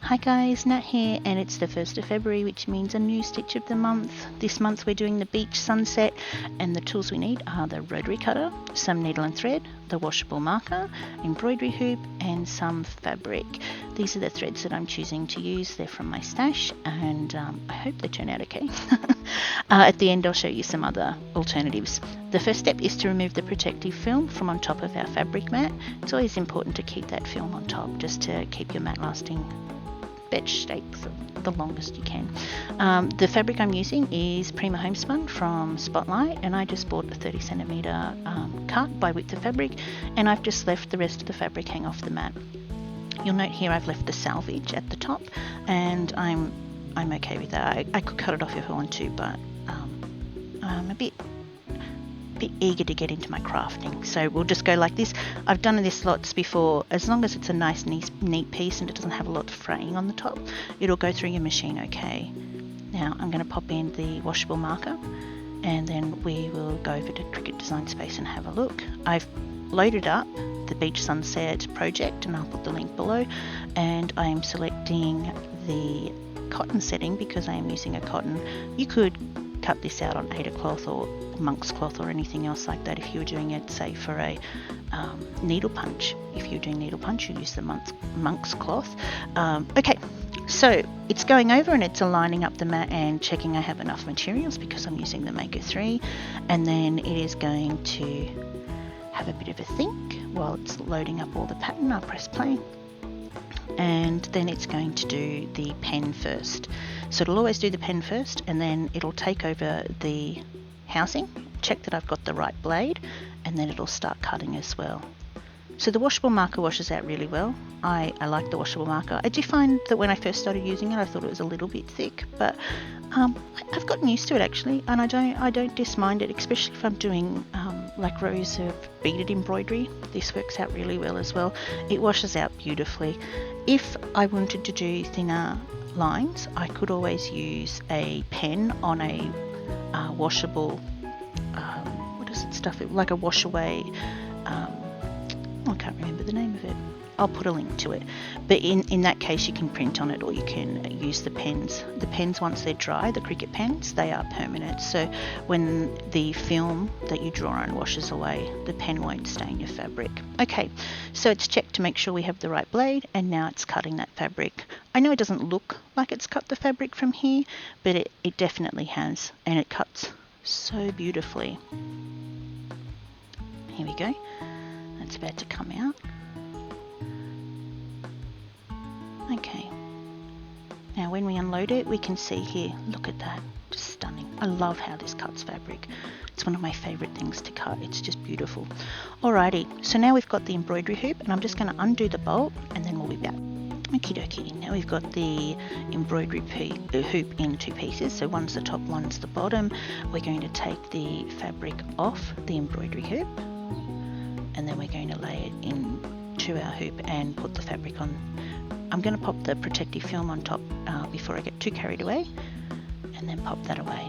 Hi guys, Nat here, and it's the 1st of February, which means a new stitch of the month. This month we're doing the beach sunset, and the tools we need are the rotary cutter, some needle and thread, the washable marker, embroidery hoop, and some fabric. These are the threads that I'm choosing to use. They're from my stash, and I hope they turn out okay. At the end I'll show you some other alternatives. The first step is to remove the protective film from on top of our fabric mat. It's always important to keep that film on top just to keep your mat lasting bench shape for the longest you can. The fabric I'm using is Prima Homespun from Spotlight, and I just bought a 30cm cut by width of fabric, and I've just left the rest of the fabric hang off the mat. You'll note here I've left the salvage at the top, and I'm okay with that. I could cut it off if I want to, but I'm a bit eager to get into my crafting, so we'll just go like this. I've done this lots before. As long as it's a nice neat piece and it doesn't have a lot of fraying on the top, it'll go through your machine okay. Now I'm going to pop in the washable marker, and then we will go over to Cricut Design Space and have a look. I've loaded up the beach sunset project, and I'll put the link below, and I am selecting the cotton setting because I am using a cotton. You could cut this out on Ada cloth or monk's cloth or anything else like that if you were doing it, say, for a needle punch. If you're doing needle punch, you use the monk's cloth. Okay, so it's going over and it's aligning up the mat and checking I have enough materials because I'm using the Maker 3, and then it is going to have a bit of a think while it's loading up all the pattern. I'll press play, and then it's going to do the pen first. So it'll always do the pen first, and then it'll take over the housing, check that I've got the right blade, and then it'll start cutting as well. So the washable marker washes out really well. I like the washable marker. I do find that when I first started using it I thought it was a little bit thick, but I've gotten used to it actually, and I don't dismind it, especially if I'm doing like rows of beaded embroidery. This works out really well as well. It washes out beautifully. If I wanted to do thinner lines, I could always use a pen on a washable, what is it, stuff, like a wash away, I can't remember the name of it. I'll put a link to it, but in that case you can print on it, or you can use the pens. The pens, once they're dry, the Cricut pens, they are permanent, so when the film that you draw on washes away, the pen won't stain your fabric. Okay, so it's checked to make sure we have the right blade, and now it's cutting that fabric. I know it doesn't look like it's cut the fabric from here, but it definitely has, and it cuts so beautifully. Here we go. That's about to come out. Okay, now when we unload it, we can see here, look at that, just stunning. I love how this cuts fabric. It's one of my favorite things to cut. It's just beautiful. Alrighty, so now we've got the embroidery hoop, and I'm just going to undo the bolt, and then we'll be back. Okie dokie, now we've got the embroidery hoop in two pieces, so one's the top, one's the bottom. We're going to take the fabric off the embroidery hoop, and then we're going to lay it into our hoop and put the fabric on. I'm going to pop the protective film on top before I get too carried away, and then pop that away.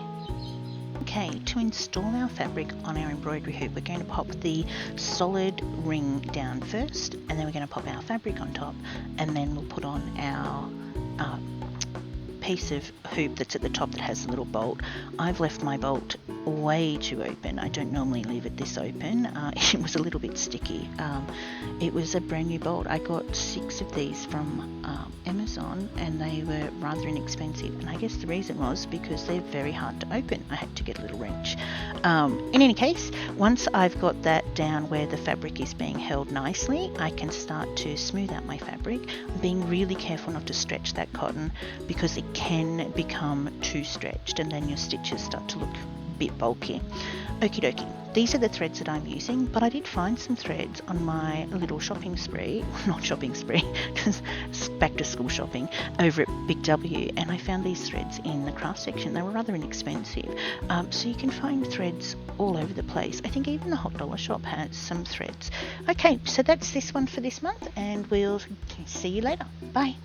Okay, to install our fabric on our embroidery hoop, we're going to pop the solid ring down first, and then we're going to pop our fabric on top, and then we'll put on our piece of hoop that's at the top that has a little bolt. I've left my bolt way too open. I don't normally leave it this open. It was a little bit sticky. It was a brand new bolt. I got 6 of these from Amazon, and they were rather inexpensive, and I guess the reason was because they're very hard to open. I had to get a little wrench. In any case, once I've got that down where the fabric is being held nicely, I can start to smooth out my fabric. I'm being really careful not to stretch that cotton because it can become too stretched, and then your stitches start to look a bit bulky. Okie dokie, these are the threads that I'm using, but I did find some threads on my little shopping spree, not shopping spree, just back to school shopping over at Big W, and I found these threads in the craft section. They were rather inexpensive, so you can find threads all over the place. I think even the Hot Dollar shop has some threads. Okay, so that's this one for this month, and we'll see you later. Bye.